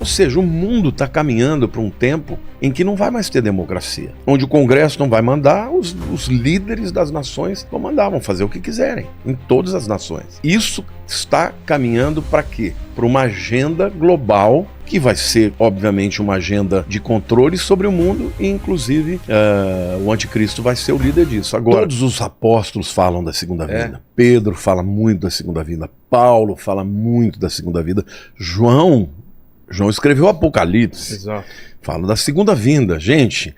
Ou seja, o mundo está caminhando para um tempo em que não vai mais ter democracia. Onde o Congresso não vai mandar, os líderes das nações vão mandar, vão fazer o que quiserem, em todas as nações. Isso está caminhando para quê? Para uma agenda global, que vai ser, obviamente, uma agenda de controle sobre o mundo, e inclusive o anticristo vai ser o líder disso. Agora, todos os apóstolos falam da segunda vinda. Pedro fala muito da segunda vinda. Paulo fala muito da segunda vinda. João escreveu o Apocalipse. Exato. Fala da segunda vinda. Gente,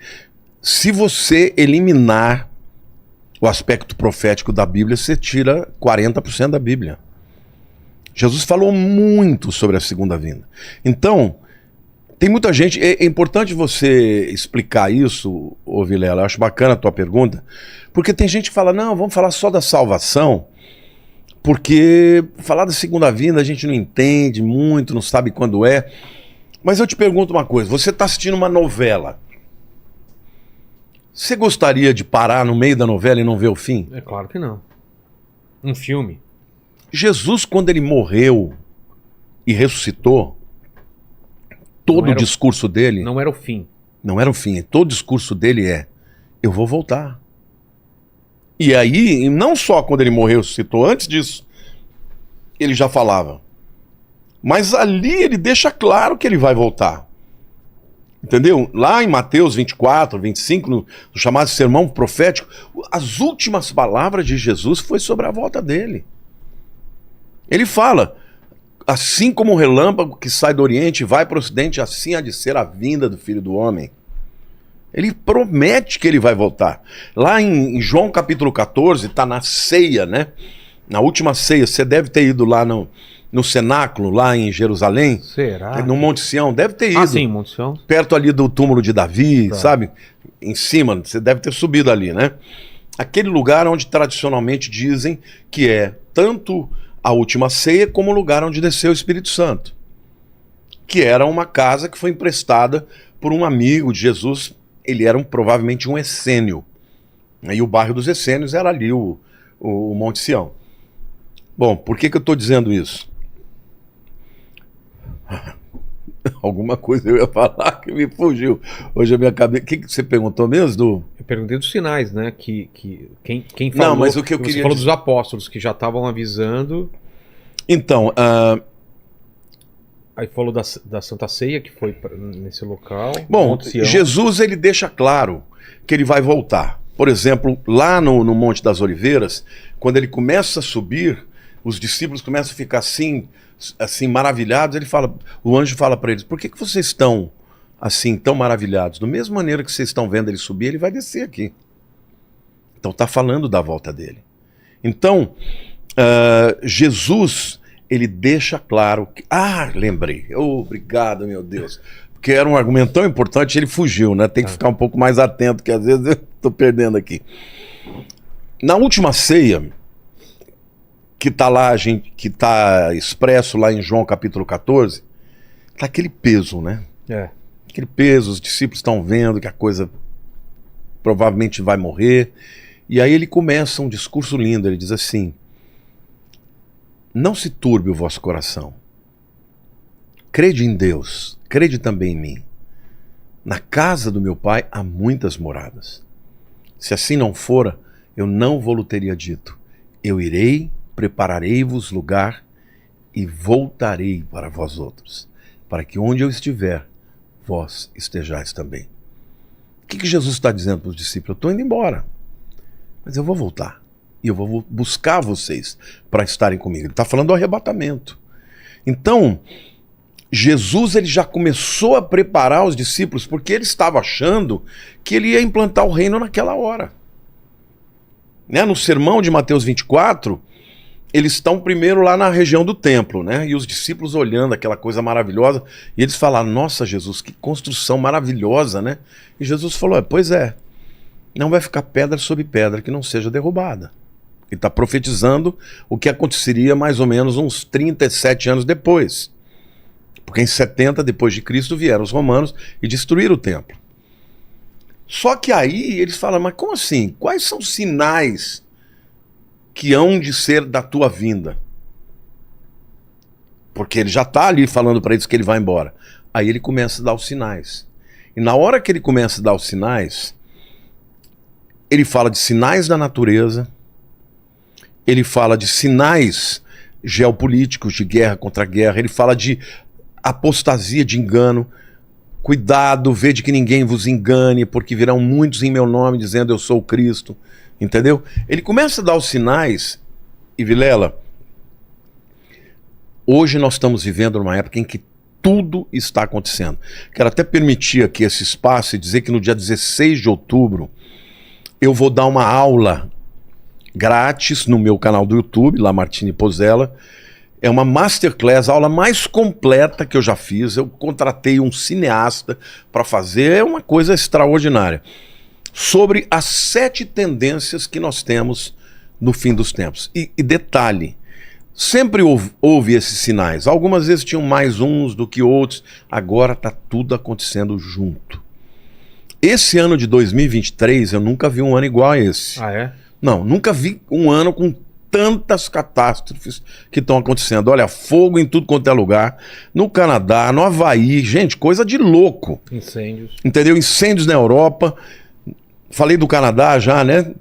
se você eliminar o aspecto profético da Bíblia, você tira 40% da Bíblia. Jesus falou muito sobre a segunda vinda. Então, tem muita gente... É importante você explicar isso, ô Vilela. Eu acho bacana a tua pergunta, porque tem gente que fala, não, vamos falar só da salvação, porque falar da segunda vinda a gente não entende muito, não sabe quando é. Mas eu te pergunto uma coisa, você está assistindo uma novela. Você gostaria de parar no meio da novela e não ver o fim? É claro que não. Um filme. Jesus, quando ele morreu e ressuscitou, todo o discurso dele... Não era o fim. Não era o fim. Todo o discurso dele é, eu vou voltar. E aí, não só quando ele morreu e ressuscitou, antes disso, ele já falava. Mas ali ele deixa claro que ele vai voltar. Entendeu? Lá em Mateus 24, 25, no chamado sermão profético, as últimas palavras de Jesus foi sobre a volta dele. Ele fala, assim como o relâmpago que sai do Oriente e vai para o Ocidente, assim há de ser a vinda do Filho do Homem. Ele promete que ele vai voltar. Lá em João capítulo 14, está na ceia, né? Na última ceia, você deve ter ido lá no cenáculo, lá em Jerusalém. Será? No Monte Sião, deve ter ido. Ah, sim, Monte Sião. Perto ali do túmulo de Davi, Tá. sabe? Em cima, você deve ter subido ali, né? Aquele lugar onde tradicionalmente dizem que é tanto a última ceia como o lugar onde desceu o Espírito Santo. Que era uma casa que foi emprestada por um amigo de Jesus. Ele era provavelmente um essênio. E o bairro dos essênios era ali o Monte Sião. Bom, por que eu estou dizendo isso? Alguma coisa eu ia falar que me fugiu. Hoje a minha cabeça... O que você perguntou mesmo, Eu perguntei dos sinais, né? Quem falou... Não, mas o que eu você queria falou dizer... dos apóstolos, que já estavam avisando. Então, Aí falou da Santa Ceia, que foi nesse local. bom, Monte Sião. Jesus ele deixa claro que ele vai voltar. Por exemplo, lá no Monte das Oliveiras, quando ele começa a subir, os discípulos começam a ficar assim maravilhados. O anjo fala para eles, por que vocês estão assim tão maravilhados? Da mesma maneira que vocês estão vendo ele subir, ele vai descer aqui. Então está falando da volta dele. Então, Jesus, ele deixa claro que... lembrei. Obrigado, meu Deus. Porque era um argumento tão importante, ele fugiu, né? Tem que ficar um pouco mais atento, que às vezes eu estou perdendo aqui. Na última ceia, que está lá, que está expresso lá em João capítulo 14, tá aquele peso, né? Aquele peso, os discípulos estão vendo que a coisa provavelmente vai morrer. E aí ele começa um discurso lindo, ele diz assim, não se turbe o vosso coração. Crede em Deus, crede também em mim. Na casa do meu pai há muitas moradas. Se assim não fora, eu não vou-lo teria dito. Eu irei, prepararei-vos lugar e voltarei para vós outros, para que onde eu estiver, vós estejais também. O que Jesus está dizendo para os discípulos? Eu estou indo embora, mas eu vou voltar. E eu vou buscar vocês para estarem comigo. Ele está falando do arrebatamento. Então, Jesus ele já começou a preparar os discípulos, porque ele estava achando que ele ia implantar o reino naquela hora. Né? No sermão de Mateus 24, eles estão primeiro lá na região do templo, né? E os discípulos olhando aquela coisa maravilhosa, e eles falaram, nossa Jesus, que construção maravilhosa, né? E Jesus falou, pois é, não vai ficar pedra sobre pedra que não seja derrubada. Ele está profetizando o que aconteceria mais ou menos uns 37 anos depois. Porque em 70 depois de Cristo vieram os romanos e destruíram o templo. Só que aí eles falam, mas como assim? Quais são os sinais que hão de ser da tua vinda? porque ele já está ali falando para eles que ele vai embora. Aí ele começa a dar os sinais. E na hora que ele começa a dar os sinais, ele fala de sinais da natureza, ele fala de sinais geopolíticos, de guerra contra guerra, ele fala de apostasia, de engano. Cuidado, vede que ninguém vos engane, porque virão muitos em meu nome dizendo eu sou o Cristo. Entendeu? Ele começa a dar os sinais, e Vilela, hoje nós estamos vivendo numa época em que tudo está acontecendo. Quero até permitir aqui esse espaço e dizer que no dia 16 de outubro eu vou dar uma aula grátis no meu canal do YouTube, Lamartine Pozzella. É uma masterclass, a aula mais completa que eu já fiz. Eu contratei um cineasta para fazer, é uma coisa extraordinária. Sobre as 7 tendências que nós temos no fim dos tempos. E detalhe, sempre houve esses sinais. Algumas vezes tinham mais uns do que outros. Agora está tudo acontecendo junto. Esse ano de 2023, eu nunca vi um ano igual a esse. Ah, é? Não, nunca vi um ano com tantas catástrofes que estão acontecendo. Olha, fogo em tudo quanto é lugar. No Canadá, no Havaí, gente, coisa de louco. Incêndios. Entendeu? Incêndios na Europa. Falei do Canadá já, né?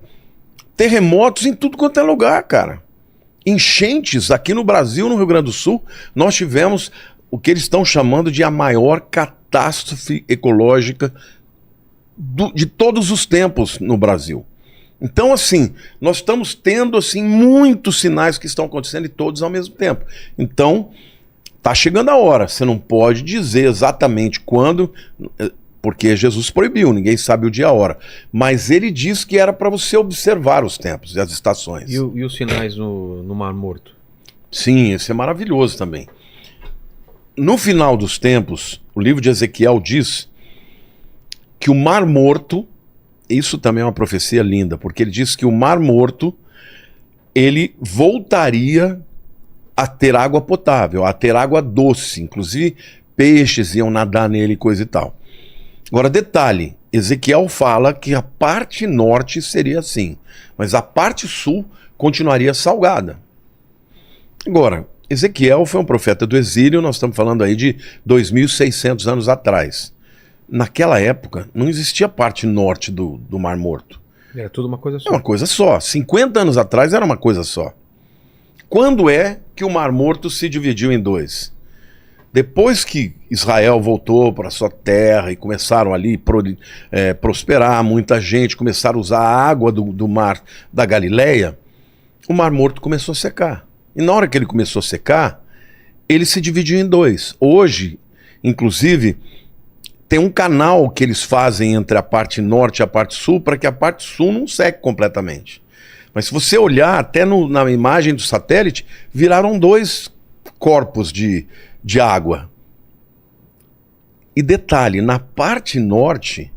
Terremotos em tudo quanto é lugar, cara. Enchentes aqui no Brasil, no Rio Grande do Sul, nós tivemos o que eles estão chamando de a maior catástrofe ecológica de todos os tempos no Brasil. Então, assim, nós estamos tendo assim muitos sinais que estão acontecendo e todos ao mesmo tempo. Então, tá chegando a hora. Você não pode dizer exatamente quando, porque Jesus proibiu, ninguém sabe o dia e a hora. Mas ele diz que era para você observar os tempos e as estações. E os sinais no Mar Morto? Sim, isso é maravilhoso também. No final dos tempos, o livro de Ezequiel diz que o Mar Morto, isso também é uma profecia linda, porque ele diz que o Mar Morto, ele voltaria a ter água potável, a ter água doce, inclusive peixes iam nadar nele e coisa e tal. Agora, detalhe, Ezequiel fala que a parte norte seria assim, mas a parte sul continuaria salgada. Agora, Ezequiel foi um profeta do exílio, nós estamos falando aí de 2.600 anos atrás. Naquela época, não existia a parte norte do Mar Morto. Era tudo uma coisa só. É uma coisa só. 50 anos atrás era uma coisa só. Quando é que o Mar Morto se dividiu em 2? Depois que Israel voltou para sua terra e começaram ali prosperar, muita gente começaram a usar a água do mar da Galileia, o Mar Morto começou a secar. E na hora que ele começou a secar, ele se dividiu em 2. Hoje, inclusive, tem um canal que eles fazem entre a parte norte e a parte sul para que a parte sul não seque completamente. Mas se você olhar até na imagem do satélite, viraram 2 corpos de água. E detalhe, na parte norte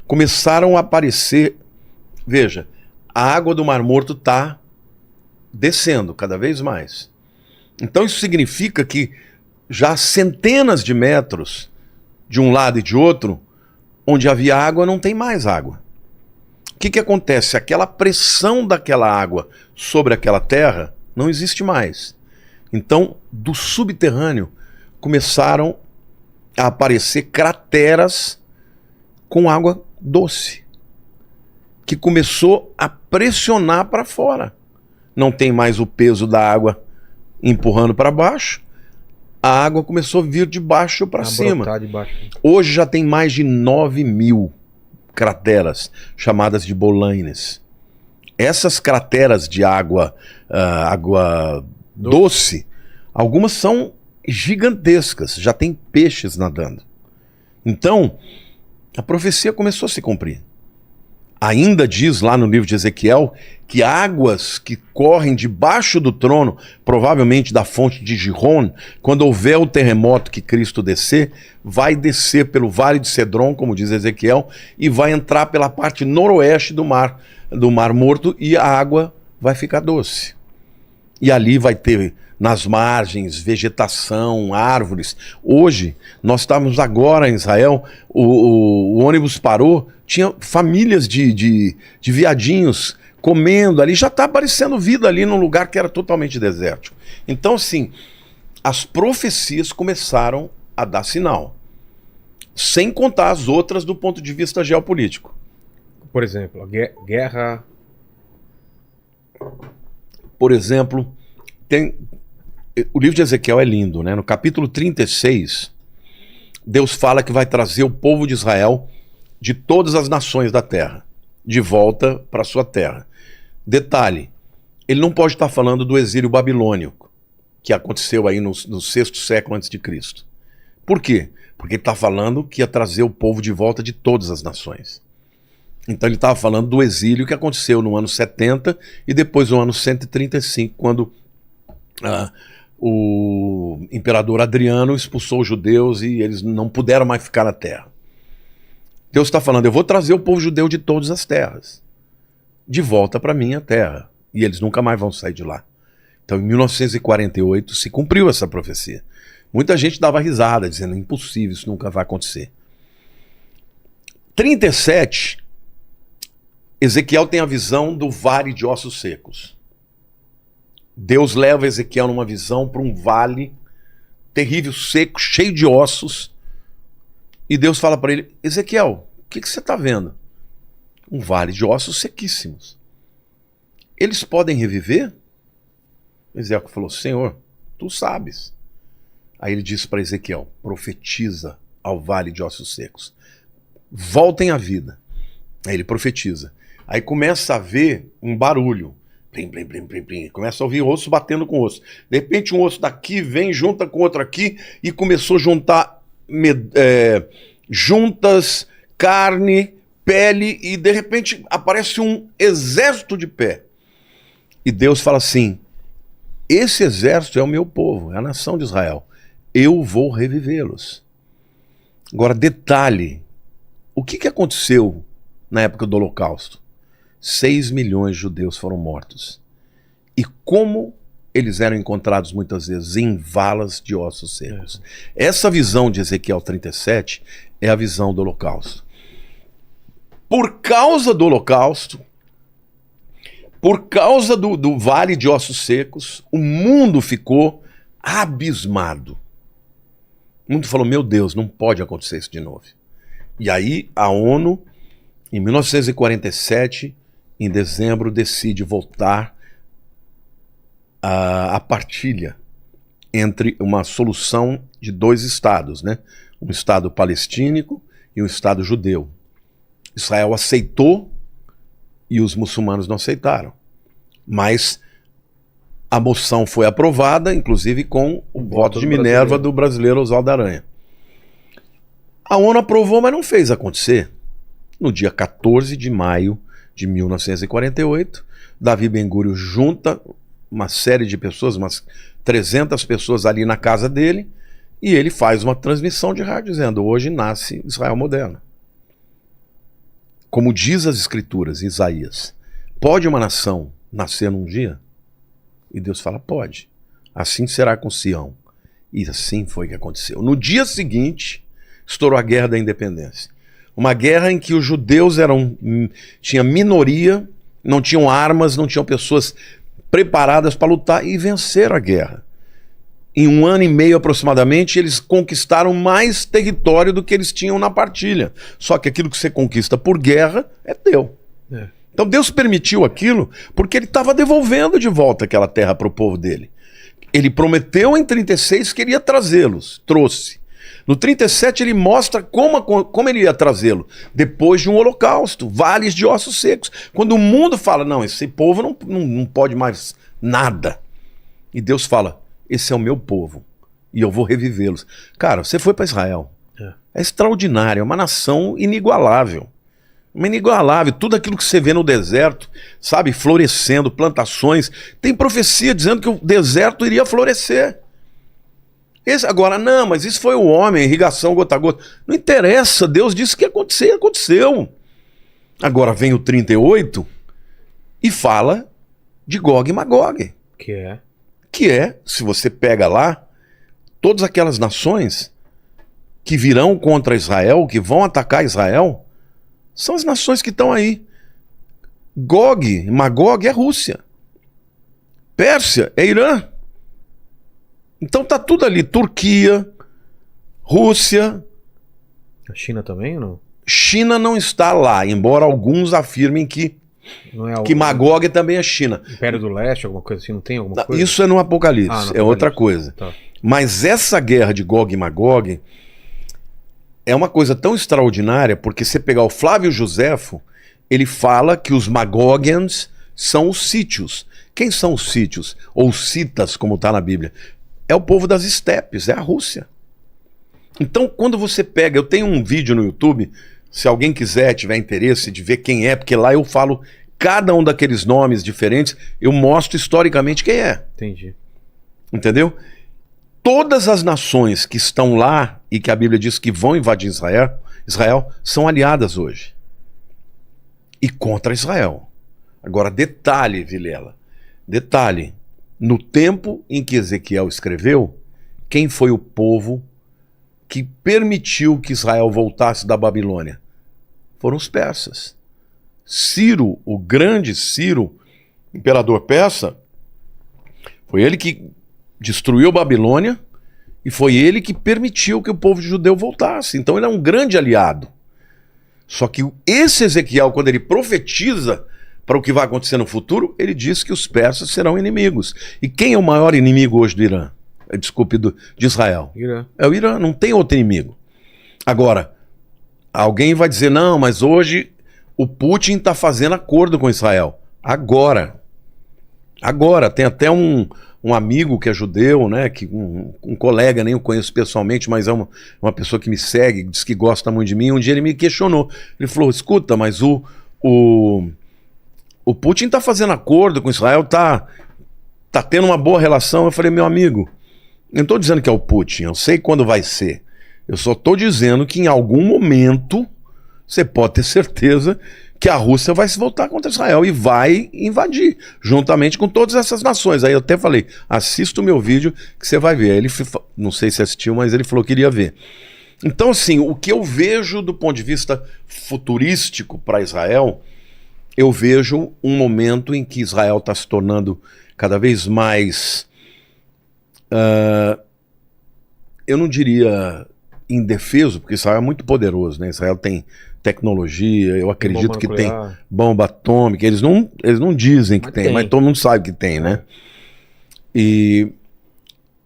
começaram a aparecer, veja, a água do Mar Morto está descendo cada vez mais. Então isso significa que já centenas de metros de um lado e de outro, onde havia água, não tem mais água. O que acontece? Aquela pressão daquela água sobre aquela terra não existe mais. Então, do subterrâneo, começaram a aparecer crateras com água doce, que começou a pressionar para fora. Não tem mais o peso da água empurrando para baixo, a água começou a vir de baixo para cima. Hoje já tem mais de 9.000 crateras, chamadas de bolaines. Essas crateras de água doce, algumas são gigantescas, já tem peixes nadando. Então, a profecia começou a se cumprir. Ainda diz lá no livro de Ezequiel que águas que correm debaixo do trono, provavelmente da fonte de Gihon, quando houver o terremoto que Cristo descer, vai descer pelo Vale de Cedron, como diz Ezequiel, e vai entrar pela parte noroeste do Mar Morto e a água vai ficar doce. E ali vai ter nas margens, vegetação, árvores. Hoje, nós estávamos agora em Israel, o ônibus parou, tinha famílias de viadinhos comendo ali, já está aparecendo vida ali num lugar que era totalmente desértico. Então, assim, as profecias começaram a dar sinal. Sem contar as outras do ponto de vista geopolítico. Por exemplo, a guerra... Por exemplo, o livro de Ezequiel é lindo, né? No capítulo 36, Deus fala que vai trazer o povo de Israel de todas as nações da terra, de volta para sua terra. Detalhe, ele não pode estar falando do exílio babilônico, que aconteceu aí no 6º século antes de Cristo. Por quê? Porque ele está falando que ia trazer o povo de volta de todas as nações. Então ele estava falando do exílio que aconteceu no ano 70 e depois no ano 135, quando o imperador Adriano expulsou os judeus e eles não puderam mais ficar na terra. Deus está falando, eu vou trazer o povo judeu de todas as terras, de volta para a minha terra. E eles nunca mais vão sair de lá. Então em 1948 se cumpriu essa profecia. Muita gente dava risada, dizendo, impossível, isso nunca vai acontecer. 37, Ezequiel tem a visão do vale de ossos secos. Deus leva Ezequiel numa visão para um vale terrível, seco, cheio de ossos. E Deus fala para ele, Ezequiel, o que você está vendo? Um vale de ossos sequíssimos. Eles podem reviver? Ezequiel falou, Senhor, tu sabes. Aí ele disse para Ezequiel, profetiza ao vale de ossos secos. Voltem à vida. Aí ele profetiza. Aí começa a ver um barulho. Plim, plim, plim, plim, plim. Começa a ouvir osso batendo com osso. De repente um osso daqui vem, junta com outro aqui e começou a juntar juntas, carne, pele e de repente aparece um exército de pé. E Deus fala assim, esse exército é o meu povo, é a nação de Israel. Eu vou revivê-los. Agora, detalhe, o que aconteceu na época do Holocausto? 6 milhões de judeus foram mortos. E como eles eram encontrados muitas vezes em valas de ossos secos. Essa visão de Ezequiel 37 é a visão do Holocausto. Por causa do Holocausto, por causa do vale de ossos secos, o mundo ficou abismado. O mundo falou, meu Deus, não pode acontecer isso de novo. E aí a ONU, em 1947, em dezembro, decide voltar a partilha entre uma solução de 2 estados, né? Um estado palestínico e um estado judeu. Israel aceitou e os muçulmanos não aceitaram. Mas a moção foi aprovada, inclusive com o voto de Minerva do brasileiro Oswaldo Aranha. A ONU aprovou, mas não fez acontecer. No dia 14 de maio de 1948, Davi Ben-Gurion junta uma série de pessoas, umas 300 pessoas ali na casa dele, e ele faz uma transmissão de rádio dizendo, hoje nasce Israel moderno. Como diz as escrituras, Isaías, pode uma nação nascer num dia? E Deus fala, pode. Assim será com Sião. E assim foi que aconteceu. No dia seguinte, estourou a Guerra da Independência. Uma guerra em que os judeus tinham minoria, não tinham armas, não tinham pessoas preparadas para lutar e venceram a guerra. Em 1 ano e meio aproximadamente, eles conquistaram mais território do que eles tinham na partilha. Só que aquilo que você conquista por guerra é teu. Então Deus permitiu aquilo porque ele estava devolvendo de volta aquela terra para o povo dele. Ele prometeu em 36 que ele ia trazê-los, trouxe. No 37 ele mostra como ele ia trazê-lo. Depois de um holocausto, vales de ossos secos. Quando o mundo fala, não, esse povo não pode mais nada. E Deus fala, esse é o meu povo e eu vou revivê-los. Cara, você foi para Israel. É extraordinário, é uma nação inigualável. Inigualável, tudo aquilo que você vê no deserto, sabe, florescendo, plantações, tem profecia dizendo que o deserto iria florescer. Agora, não, mas isso foi o homem, irrigação gota a gota. Não interessa, Deus disse que ia acontecer, aconteceu. Agora vem o 38 e fala de Gog e Magog. Que é, se você pega lá, todas aquelas nações que virão contra Israel, que vão atacar Israel, são as nações que estão aí. Gog, Magog é Rússia. Pérsia é Irã. Então tá tudo ali. Turquia, Rússia. A China também ou não? China não está lá, embora alguns afirmem que Não é que Magog também é China. Império do Leste, alguma coisa assim, não tem alguma coisa? Isso é no Apocalipse, no é Apocalipse. outra coisa. Tá. Mas essa guerra de Gog e Magog é uma coisa tão extraordinária, porque se pegar o Flávio Joséfo, ele fala que os Magogians são os sítios. Quem são os sítios? Ou citas, como está na Bíblia? É o povo das estepes, é a Rússia. Então, quando você pega... Eu tenho um vídeo no YouTube, se alguém quiser, tiver interesse de ver quem é, porque lá eu falo cada um daqueles nomes diferentes, eu mostro historicamente quem é. Entendi. Entendeu? Todas as nações que estão lá e que a Bíblia diz que vão invadir Israel são aliadas hoje. E contra Israel. Agora, detalhe, Vilela. Detalhe. No tempo em que Ezequiel escreveu, quem foi o povo que permitiu que Israel voltasse da Babilônia? Foram os persas. Ciro, o grande Ciro, imperador persa, foi ele que destruiu a Babilônia e foi ele que permitiu que o povo judeu voltasse. Então ele é um grande aliado. Só que esse Ezequiel, quando ele profetiza para o que vai acontecer no futuro, ele diz que os persas serão inimigos. E quem é o maior inimigo hoje do Irã? Desculpe, de Israel. Irã. É o Irã, não tem outro inimigo. Agora, alguém vai dizer, não, mas hoje o Putin está fazendo acordo com Israel. Agora. Agora, tem até um amigo que é judeu, né, que um colega, nem o conheço pessoalmente, mas é uma pessoa que me segue, diz que gosta muito de mim. Um dia ele me questionou. Ele falou, escuta, mas o Putin está fazendo acordo com Israel, tá tendo uma boa relação. Eu falei, meu amigo, eu não estou dizendo que é o Putin, eu sei quando vai ser. Eu só estou dizendo que em algum momento você pode ter certeza que a Rússia vai se voltar contra Israel e vai invadir, juntamente com todas essas nações. Aí eu até falei, assista o meu vídeo que você vai ver. Aí ele, não sei se assistiu, mas ele falou que iria ver. Então, assim, o que eu vejo do ponto de vista futurístico para Israel, eu vejo um momento em que Israel está se tornando cada vez mais... eu não diria indefeso, porque Israel é muito poderoso, né? Israel tem tecnologia, eu acredito que tem bomba atômica, eles não dizem que tem, mas todo mundo sabe que tem, né?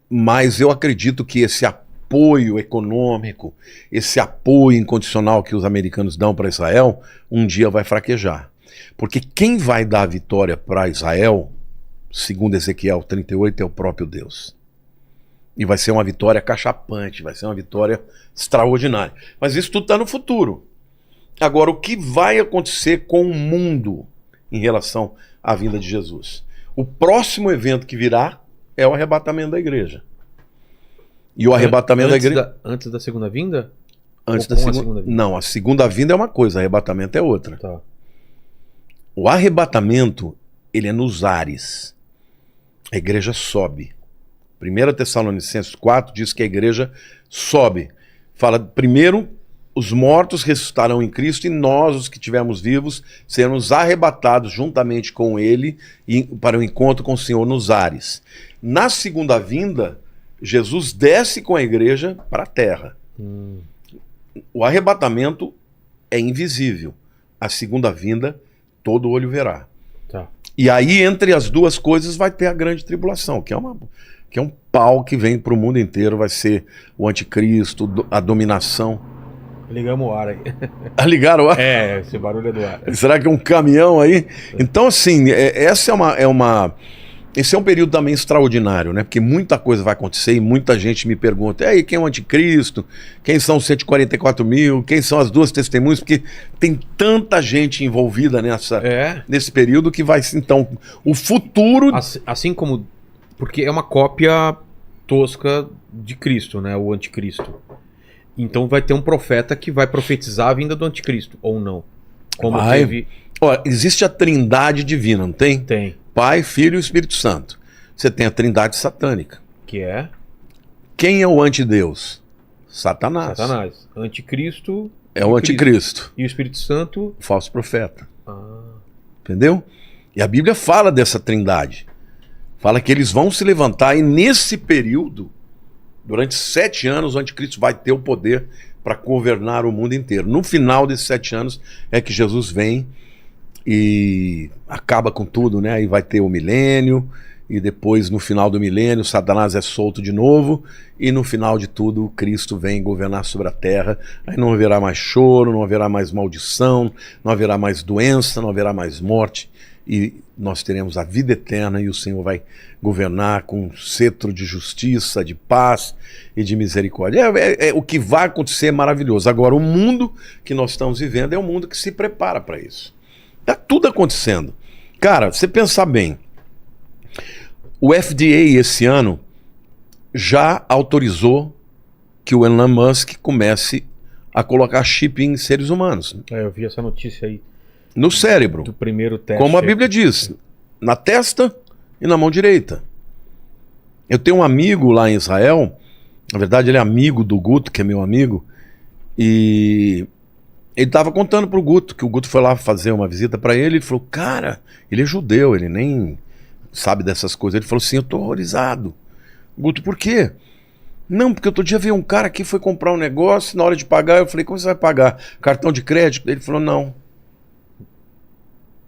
Mas eu acredito que esse apoio econômico, esse apoio incondicional que os americanos dão para Israel, um dia vai fraquejar. Porque quem vai dar a vitória para Israel, segundo Ezequiel 38, é o próprio Deus. E vai ser uma vitória cachapante, vai ser uma vitória extraordinária. Mas isso tudo está no futuro. Agora, o que vai acontecer com o mundo em relação à vinda de Jesus? O próximo evento que virá é o arrebatamento da igreja. E o arrebatamento da igreja... Antes da segunda vinda? Antes da segunda vinda? Não, a segunda vinda é uma coisa, o arrebatamento é outra. Tá. O arrebatamento, ele é nos ares. A igreja sobe. 1 Tessalonicenses 4 diz que a igreja sobe. Fala, primeiro, os mortos ressuscitarão em Cristo e nós, os que estivermos vivos, seremos arrebatados juntamente com ele para o encontro com o Senhor nos ares. Na segunda vinda, Jesus desce com a igreja para a terra. O arrebatamento é invisível. A segunda vinda, todo olho verá. Tá. E aí, entre as duas coisas, vai ter a grande tribulação, que é um pau que vem para o mundo inteiro, vai ser o anticristo, a dominação. Ligamos o ar aí. Ligaram o ar? É, esse barulho é do ar. Será que é um caminhão aí? Então, assim, esse é um período também extraordinário, né? Porque muita coisa vai acontecer e muita gente me pergunta, e aí, quem é o anticristo? Quem são os 144 mil? Quem são as duas testemunhas? Porque tem tanta gente envolvida nesse período que vai, então, o futuro... Assim como... Porque é uma cópia tosca de Cristo, né? O anticristo. Então vai ter um profeta que vai profetizar a vinda do anticristo, ou não? Como teve... Olha, existe a trindade divina, não tem? Tem. Pai, Filho e Espírito Santo. Você tem a trindade satânica. Que é? Quem é o antideus? Satanás. Satanás. Anticristo... É o anticristo. E o Espírito Santo... O falso profeta. Entendeu? E a Bíblia fala dessa trindade. Fala que eles vão se levantar e nesse período, durante 7 anos, o anticristo vai ter o poder para governar o mundo inteiro. No final desses 7 anos é que Jesus vem e acaba com tudo, né? Aí vai ter o milênio, e depois no final do milênio Satanás é solto de novo, e no final de tudo Cristo vem governar sobre a terra. Aí não haverá mais choro, não haverá mais maldição, não haverá mais doença, não haverá mais morte, e nós teremos a vida eterna, e o Senhor vai governar com um cetro de justiça, de paz e de misericórdia. O que vai acontecer é maravilhoso. Agora, o mundo que nós estamos vivendo é um mundo que se prepara para isso. Está tudo acontecendo. Cara, você pensar bem, o FDA esse ano já autorizou que o Elon Musk comece a colocar chip em seres humanos. Eu vi essa notícia aí. No cérebro. Do primeiro teste. Como a Bíblia diz, na testa e na mão direita. Eu tenho um amigo lá em Israel, na verdade ele é amigo do Guto, que é meu amigo, e ele estava contando pro Guto, que o Guto foi lá fazer uma visita para ele, e falou, cara, ele é judeu, ele nem sabe dessas coisas. Ele falou assim, eu tô horrorizado. Guto, por quê? Não, porque outro dia veio um cara aqui, foi comprar um negócio, na hora de pagar, eu falei, como você vai pagar? Cartão de crédito? Ele falou, não.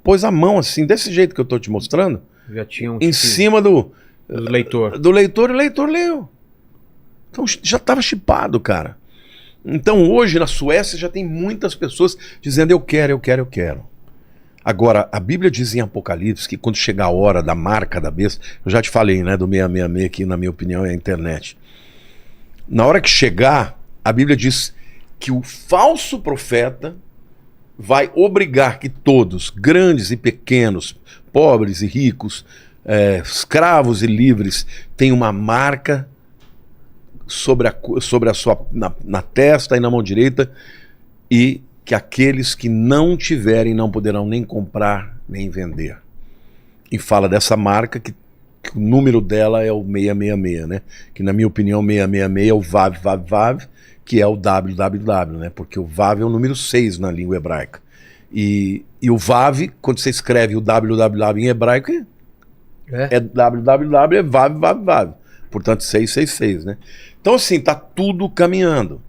Pôs a mão assim, desse jeito que eu tô te mostrando, já tinha um em cima do leitor. Do leitor, e o leitor leu. Então já estava chipado, cara. Então hoje na Suécia já tem muitas pessoas dizendo eu quero, eu quero, eu quero. Agora, a Bíblia diz em Apocalipse que quando chegar a hora da marca da besta, eu já te falei, né, do 666, que na minha opinião é a internet. Na hora que chegar, a Bíblia diz que o falso profeta vai obrigar que todos, grandes e pequenos, pobres e ricos, escravos e livres, tenham uma marca sobre a sua na testa e na mão direita, e que aqueles que não tiverem não poderão nem comprar nem vender. E fala dessa marca que o número dela é o 666, né? Que na minha opinião 666 é o Vav, Vav, Vav, que é o www, né? Porque o Vav é o número 6 na língua hebraica. E o Vav, quando você escreve o www em hebraico, é www, é Vav, Vav, Vav. Portanto, 666, né? Então, assim, tá tudo caminhando.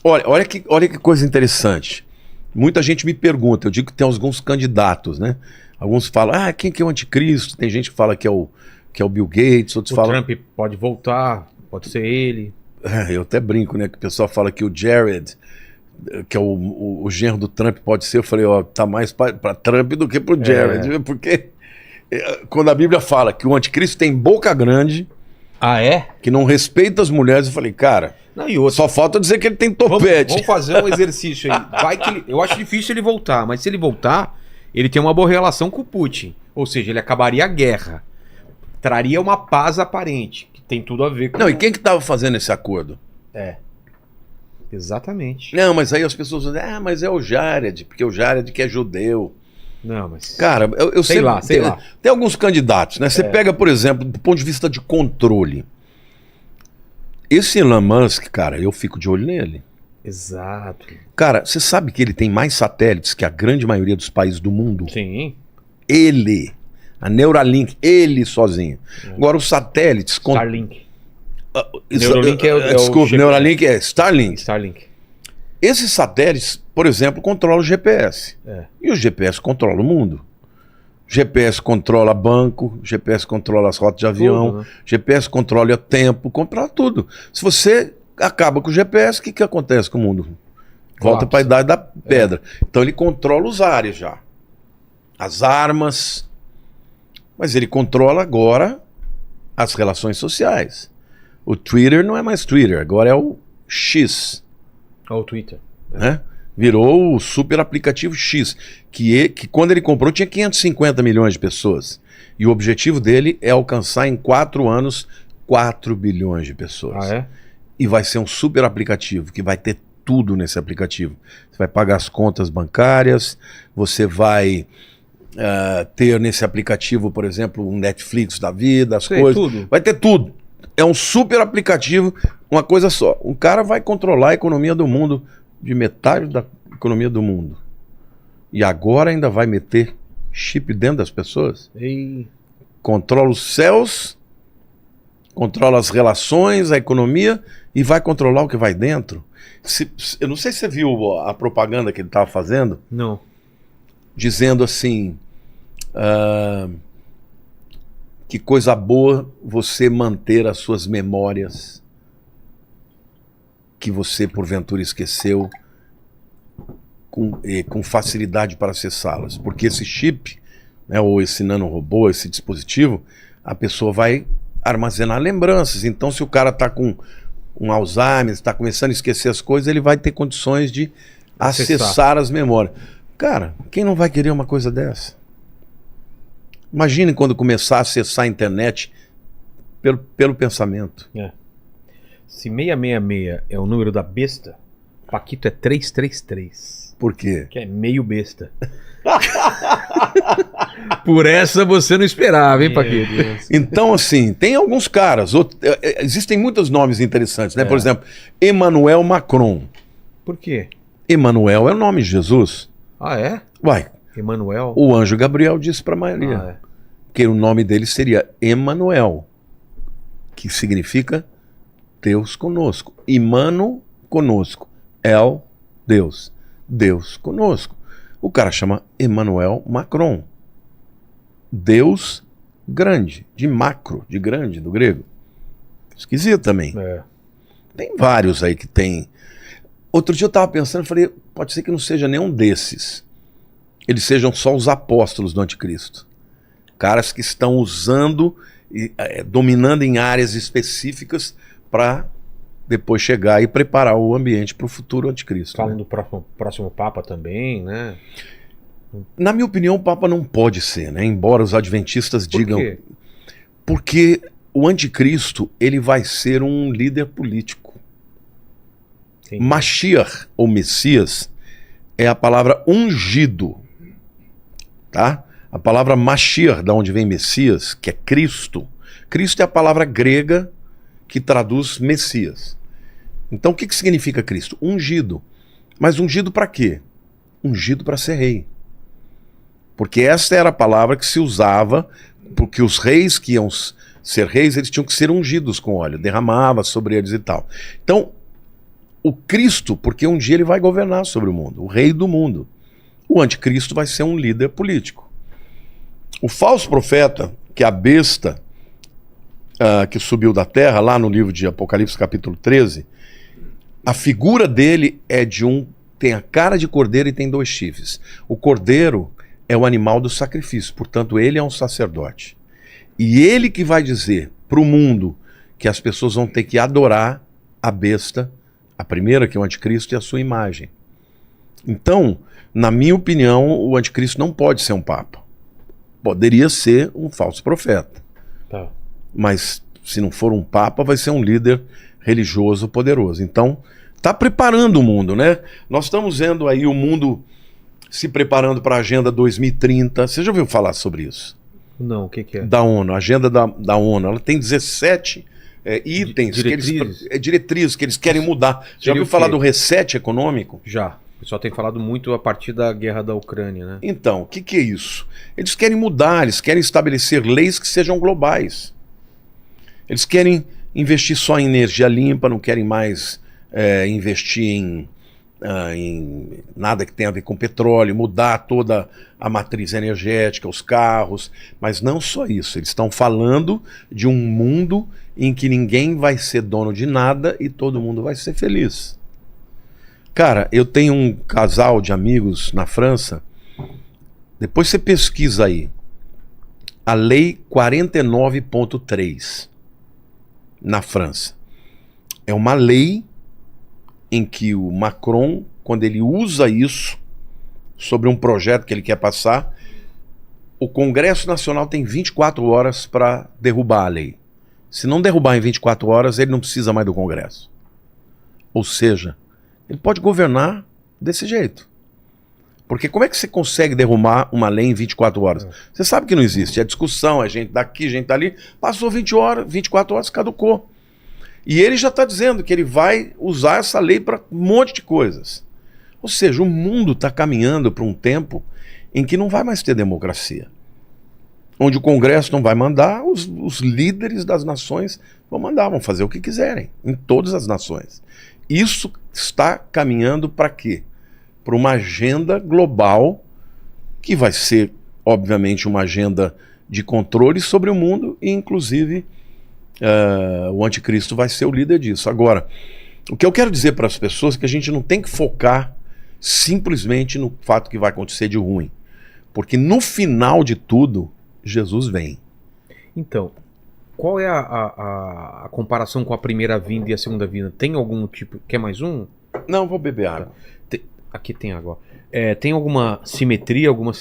Olha que coisa interessante. Muita gente me pergunta, eu digo que tem alguns candidatos, né? Alguns falam, quem que é o anticristo? Tem gente que fala que é o Bill Gates, outros falam... O Trump pode voltar, pode ser ele. Eu até brinco, né? Que o pessoal fala que o Jared, que é o genro do Trump, pode ser. Eu falei, tá mais para Trump do que pro Jared. Porque quando a Bíblia fala que o anticristo tem boca grande, que não respeita as mulheres, eu falei, cara, não, e outra, só falta dizer que ele tem topete. Vamos fazer um exercício aí. Eu acho difícil ele voltar, mas se ele voltar, ele tem uma boa relação com o Putin. Ou seja, ele acabaria a guerra. Traria uma paz aparente, que tem tudo a ver com... Não, e quem que estava fazendo esse acordo? Exatamente. Não, mas aí as pessoas dizem, mas é o Jared, porque o Jared que é judeu. Não, mas... Cara, eu sei lá. Tem alguns candidatos, né? Você pega, por exemplo, do ponto de vista de controle. Esse Elon Musk, cara, eu fico de olho nele. Exato. Cara, você sabe que ele tem mais satélites que a grande maioria dos países do mundo? Sim. Ele, a Neuralink, ele sozinho. Agora os satélites... Starlink. Neuralink desculpa, Neuralink é Starlink. Starlink. Esses satélites, por exemplo, controlam o GPS. E o GPS controla o mundo. GPS controla banco, GPS controla as rotas de avião, tudo, né? GPS controla o tempo, controla tudo. Se você acaba com o GPS, o que acontece com o mundo? Volta para a idade da pedra. Então ele controla os ares já. As armas. Mas ele controla agora as relações sociais. O Twitter não é mais Twitter, agora é o X. O Twitter. Né? Virou o super aplicativo X, que quando ele comprou tinha 550 milhões de pessoas. E o objetivo dele é alcançar em 4 anos 4 bilhões de pessoas. E vai ser um super aplicativo, que vai ter tudo nesse aplicativo. Você vai pagar as contas bancárias, você vai ter nesse aplicativo, por exemplo, um Netflix da vida, as coisas. Tudo. Vai ter tudo. É um super aplicativo, uma coisa só. Um cara vai controlar a economia do mundo, de metade da economia do mundo. E agora ainda vai meter chip dentro das pessoas? controla os céus, controla as relações, a economia e vai controlar o que vai dentro. Eu não sei se você viu a propaganda que ele estava fazendo. Não. Dizendo assim, que coisa boa você manter as suas memórias que você porventura esqueceu com facilidade para acessá-las. Porque esse chip, né, ou esse nanorobô, esse dispositivo, a pessoa vai armazenar lembranças. Então, se o cara está com um Alzheimer, está começando a esquecer as coisas, ele vai ter condições de acessar as memórias. Cara, quem não vai querer uma coisa dessa? Imagine quando começar a acessar a internet pelo pensamento. Se 666 é o número da besta, Paquito é 333. Por quê? Que é meio besta. Por essa você não esperava, hein, Paquito? Então, assim, tem alguns caras. Existem muitos nomes interessantes, né? Por exemplo, Emmanuel Macron. Por quê? Emmanuel é o nome de Jesus. Ah, é? Uai. Emanuel? O anjo Gabriel disse para Maria que o nome dele seria Emmanuel, que significa Deus conosco. Imano, conosco. El, Deus. Deus conosco. O cara chama Emmanuel Macron. Deus grande, de macro, de grande, do grego. Esquisito também. Tem vários aí que tem. Outro dia eu estava pensando, falei, pode ser que não seja nenhum desses. Eles sejam só os apóstolos do anticristo. Caras que estão usando, dominando em áreas específicas para depois chegar e preparar o ambiente para o futuro anticristo. Falam do próximo Papa também, né? Na minha opinião, o Papa não pode ser, né? Embora os adventistas digam... Por quê? Porque o anticristo, ele vai ser um líder político. Entendi. Mashiach, ou Messias, é a palavra ungido. Tá? A palavra Mashiach, da onde vem Messias, que é Cristo. Cristo é a palavra grega que traduz Messias. Então o que significa Cristo? Ungido. Mas ungido para quê? Ungido para ser rei. Porque essa era a palavra que se usava, porque os reis que iam ser reis, eles tinham que ser ungidos com óleo, derramava sobre eles e tal. Então, o Cristo, porque um dia ele vai governar sobre o mundo, o rei do mundo. O anticristo vai ser um líder político. O falso profeta, que é a besta que subiu da terra, lá no livro de Apocalipse capítulo 13, a figura dele é tem a cara de cordeiro e tem 2 chifres. O cordeiro é o animal do sacrifício, portanto ele é um sacerdote. E ele que vai dizer para o mundo que as pessoas vão ter que adorar a besta, a primeira, que é o anticristo, e a sua imagem. Então, na minha opinião, o anticristo não pode ser um papa. Poderia ser um falso profeta. Tá. Mas se não for um papa, vai ser um líder religioso poderoso. Então, está preparando o mundo, né? Nós estamos vendo aí o mundo se preparando para a Agenda 2030. Você já ouviu falar sobre isso? Não, o que é? Da ONU, a Agenda da ONU. Ela tem 17 itens, diretrizes que eles querem mudar. Já ouviu falar do reset econômico? Já. O pessoal tem falado muito a partir da guerra da Ucrânia, né? Então, o que é isso? Eles querem mudar, eles querem estabelecer leis que sejam globais. Eles querem investir só em energia limpa, não querem mais investir em nada que tenha a ver com petróleo, mudar toda a matriz energética, os carros. Mas não só isso, eles estão falando de um mundo em que ninguém vai ser dono de nada e todo mundo vai ser feliz. Cara, eu tenho um casal de amigos na França, depois você pesquisa aí, a Lei 49.3 na França. É uma lei em que o Macron, quando ele usa isso sobre um projeto que ele quer passar, o Congresso Nacional tem 24 horas para derrubar a lei. Se não derrubar em 24 horas, ele não precisa mais do Congresso. Ou seja, ele pode governar desse jeito. Porque como é que você consegue derrubar uma lei em 24 horas? Você sabe que não existe. É discussão, é gente daqui, gente dali. Passou 24 horas, caducou. E ele já está dizendo que ele vai usar essa lei para um monte de coisas. Ou seja, o mundo está caminhando para um tempo em que não vai mais ter democracia. onde o Congresso não vai mandar, os líderes das nações vão mandar, vão fazer o que quiserem, em todas as nações. Isso está caminhando para quê? Para uma agenda global, que vai ser, obviamente, uma agenda de controle sobre o mundo, e inclusive o anticristo vai ser o líder disso. Agora, o que eu quero dizer para as pessoas é que a gente não tem que focar simplesmente no fato que vai acontecer de ruim. Porque no final de tudo, Jesus vem. Então, qual é a comparação com a primeira vinda e a segunda vinda? Tem algum tipo... Quer mais um? Não, vou beber água. Aqui tem água. Tem alguma simetria, alguma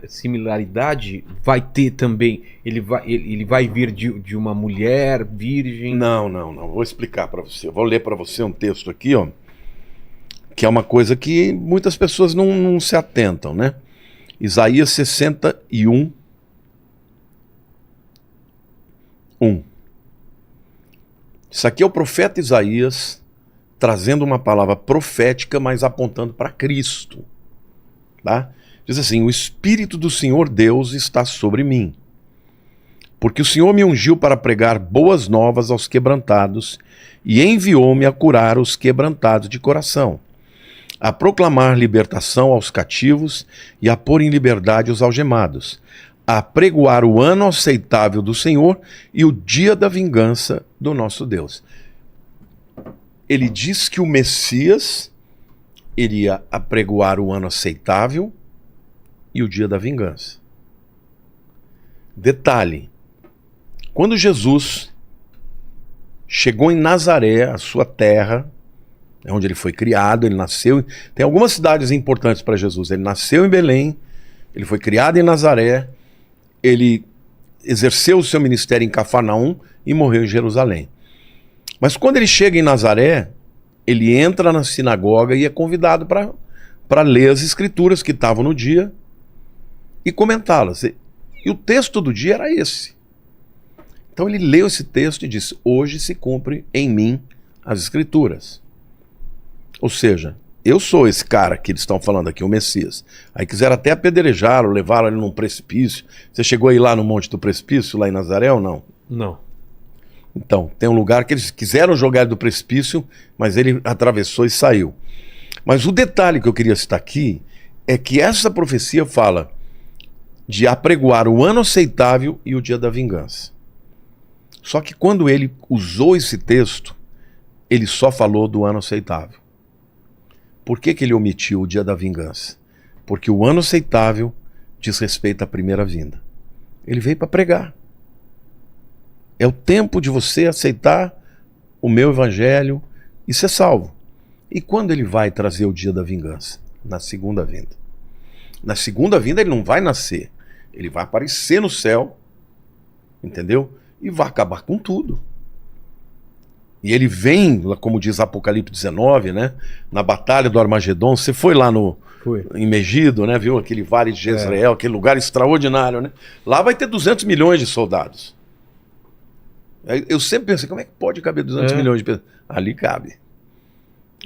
similaridade? Vai ter também... Ele vai vir de uma mulher virgem? Não. Vou explicar para você. Eu vou ler para você um texto aqui, ó, que é uma coisa que muitas pessoas não se atentam, né? Isaías 61, 1. Isso aqui é o profeta Isaías trazendo uma palavra profética, mas apontando para Cristo. Tá? Diz assim: o Espírito do Senhor Deus está sobre mim, porque o Senhor me ungiu para pregar boas novas aos quebrantados e enviou-me a curar os quebrantados de coração, a proclamar libertação aos cativos e a pôr em liberdade os algemados, a pregoar o ano aceitável do Senhor e o dia da vingança do nosso Deus. Ele diz que o Messias iria apregoar o ano aceitável e o dia da vingança. Detalhe: quando Jesus chegou em Nazaré, a sua terra, é onde ele foi criado, ele nasceu. Tem algumas cidades importantes para Jesus. Ele nasceu em Belém, ele foi criado em Nazaré, ele exerceu o seu ministério em Cafarnaum e morreu em Jerusalém. Mas quando ele chega em Nazaré, ele entra na sinagoga e é convidado para ler as escrituras que estavam no dia e comentá-las. E o texto do dia era esse. Então ele leu esse texto e disse: hoje se cumpre em mim as escrituras. Ou seja, eu sou esse cara que eles estão falando aqui, o Messias. Aí quiseram até apedrejá-lo, levaram ele num precipício. Você chegou aí lá no Monte do Precipício, lá em Nazaré, ou não? Não. Então, tem um lugar que eles quiseram jogar ele do precipício, mas ele atravessou e saiu. Mas o detalhe que eu queria citar aqui é que essa profecia fala de apregoar o ano aceitável e o dia da vingança. Só que quando ele usou esse texto, ele só falou do ano aceitável. Por que ele omitiu o dia da vingança? Porque o ano aceitável diz respeito à primeira vinda. Ele veio para pregar. É o tempo de você aceitar o meu evangelho e ser salvo. E quando ele vai trazer o dia da vingança? Na segunda vinda. Na segunda vinda ele não vai nascer. Ele vai aparecer no céu, entendeu? E vai acabar com tudo. E ele vem, como diz Apocalipse 19, né? Na batalha do Armagedon. Você foi lá em Megido, né? Viu aquele vale de Jezreel, aquele lugar extraordinário, né? Lá vai ter 200 milhões de soldados. Eu sempre pensei, como é que pode caber 200 milhões de pessoas? Ali cabe.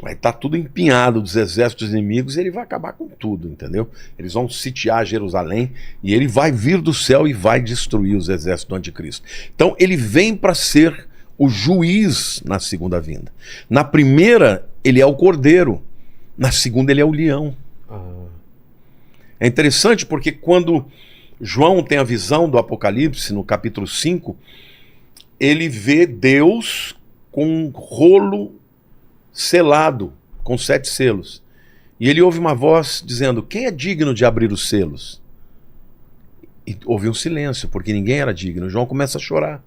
Vai estar tudo empinhado dos exércitos inimigos e ele vai acabar com tudo, entendeu? Eles vão sitiar Jerusalém e ele vai vir do céu e vai destruir os exércitos do anticristo. Então ele vem para ser o juiz na segunda vinda. Na primeira, ele é o cordeiro. Na segunda, ele é o leão. É interessante porque quando João tem a visão do Apocalipse, no capítulo 5, ele vê Deus com um rolo selado, com 7 selos. E ele ouve uma voz dizendo: quem é digno de abrir os selos? E houve um silêncio, porque ninguém era digno. João começa a chorar.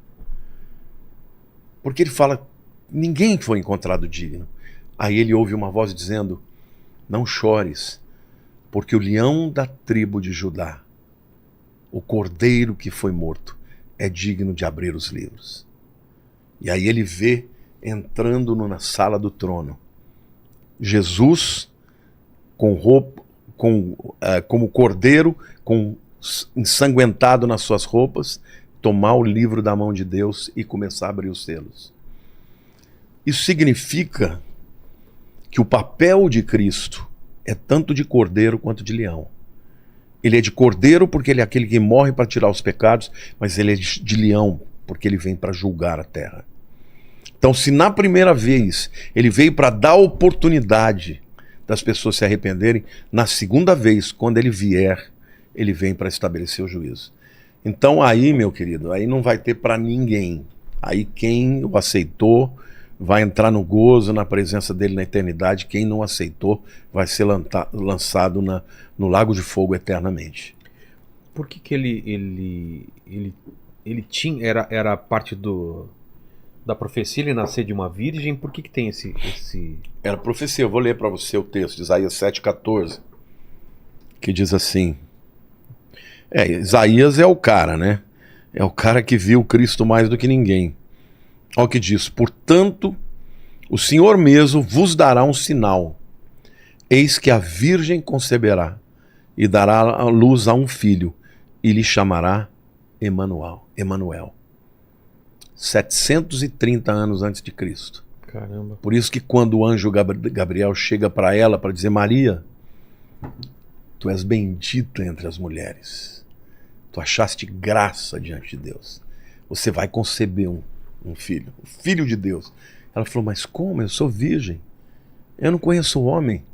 Porque ele fala: ninguém foi encontrado digno. Aí ele ouve uma voz dizendo: não chores, porque o leão da tribo de Judá, o cordeiro que foi morto, é digno de abrir os livros. E aí ele vê entrando na sala do trono Jesus com roupa, como cordeiro, ensanguentado nas suas roupas, tomar o livro da mão de Deus e começar a abrir os selos. Isso significa que o papel de Cristo é tanto de cordeiro quanto de leão. Ele é de cordeiro porque ele é aquele que morre para tirar os pecados, mas ele é de leão porque ele vem para julgar a terra. Então, se na primeira vez ele veio para dar oportunidade das pessoas se arrependerem, na segunda vez, quando ele vier, ele vem para estabelecer o juízo. Então aí, meu querido, aí não vai ter para ninguém. Aí quem o aceitou vai entrar no gozo, na presença dele na eternidade. Quem não aceitou vai ser lançado no lago de fogo eternamente. Por que ele tinha, era parte da profecia, ele nascer de uma virgem? Por que tem esse... Era profecia. Eu vou ler para você o texto de Isaías 7,14, que diz assim... Isaías é o cara, né? É o cara que viu Cristo mais do que ninguém. Olha o que diz: portanto, o Senhor mesmo vos dará um sinal. Eis que a virgem conceberá e dará a luz a um filho, e lhe chamará Emanuel. 730 anos antes de Cristo. Caramba. Por isso que quando o anjo Gabriel chega para ela para dizer: Maria, tu és bendita entre as mulheres. Tu achaste graça diante de Deus. Você vai conceber um filho, o filho de Deus. Ela falou: mas como? Eu sou virgem. Eu não conheço o homem.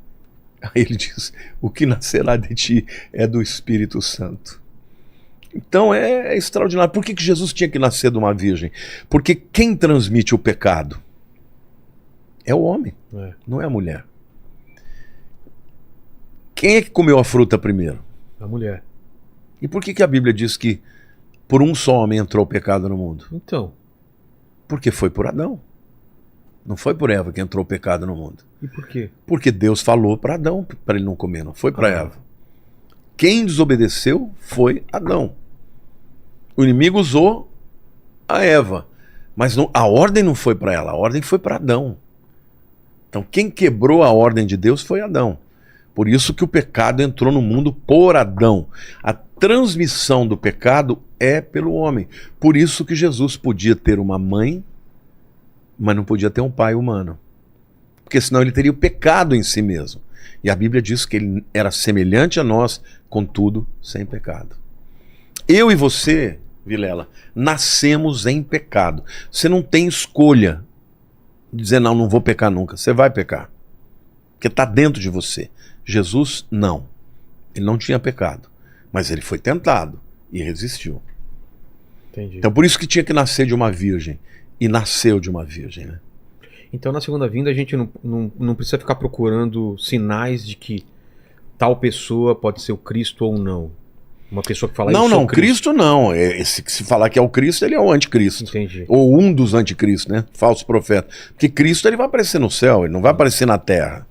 Aí ele diz: o que nascerá de ti é do Espírito Santo. Então é extraordinário. Por que Jesus tinha que nascer de uma virgem? Porque quem transmite o pecado é o homem, não é a mulher. Quem é que comeu a fruta primeiro? A mulher. E por que a Bíblia diz que por um só homem entrou o pecado no mundo? Então. Porque foi por Adão. Não foi por Eva que entrou o pecado no mundo. E por quê? Porque Deus falou para Adão para ele não comer, não foi para Eva. Quem desobedeceu foi Adão. O inimigo usou a Eva, mas a ordem não foi para ela, a ordem foi para Adão. Então quem quebrou a ordem de Deus foi Adão. Por isso que o pecado entrou no mundo por Adão. A transmissão do pecado é pelo homem. Por isso que Jesus podia ter uma mãe, mas não podia ter um pai humano. Porque senão ele teria o pecado em si mesmo. E a Bíblia diz que ele era semelhante a nós, contudo, sem pecado. Eu e você, Vilela, nascemos em pecado. Você não tem escolha de dizer: não vou pecar nunca. Você vai pecar. Porque está dentro de você. Jesus, não. Ele não tinha pecado. Mas ele foi tentado e resistiu. Entendi. Então por isso que tinha que nascer de uma virgem. E nasceu de uma virgem, né? Então na segunda vinda a gente não precisa ficar procurando sinais de que tal pessoa pode ser o Cristo ou não. Uma pessoa que fala isso. Não, Cristo não. Esse que se falar que é o Cristo, ele é o anticristo. Entendi. Ou um dos anticristos, né? Falso profeta. Porque Cristo ele vai aparecer no céu, ele não vai aparecer na terra.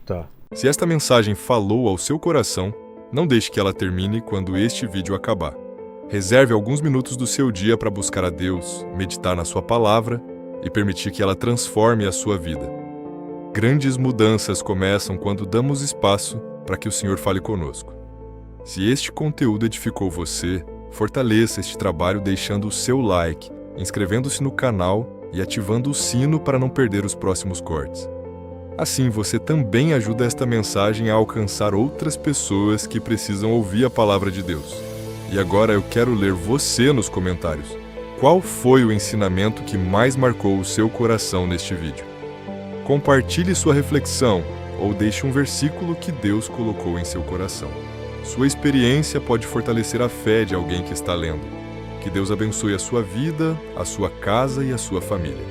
Tá. Se esta mensagem falou ao seu coração, não deixe que ela termine quando este vídeo acabar. Reserve alguns minutos do seu dia para buscar a Deus, meditar na sua palavra e permitir que ela transforme a sua vida. Grandes mudanças começam quando damos espaço para que o Senhor fale conosco. Se este conteúdo edificou você, fortaleça este trabalho deixando o seu like, inscrevendo-se no canal e ativando o sino para não perder os próximos cortes. Assim, você também ajuda esta mensagem a alcançar outras pessoas que precisam ouvir a palavra de Deus. E agora eu quero ler você nos comentários. Qual foi o ensinamento que mais marcou o seu coração neste vídeo? Compartilhe sua reflexão ou deixe um versículo que Deus colocou em seu coração. Sua experiência pode fortalecer a fé de alguém que está lendo. Que Deus abençoe a sua vida, a sua casa e a sua família.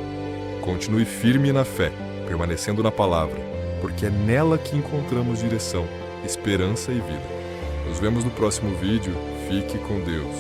Continue firme na fé, permanecendo na palavra, porque é nela que encontramos direção, esperança e vida. Nos vemos no próximo vídeo. Fique com Deus.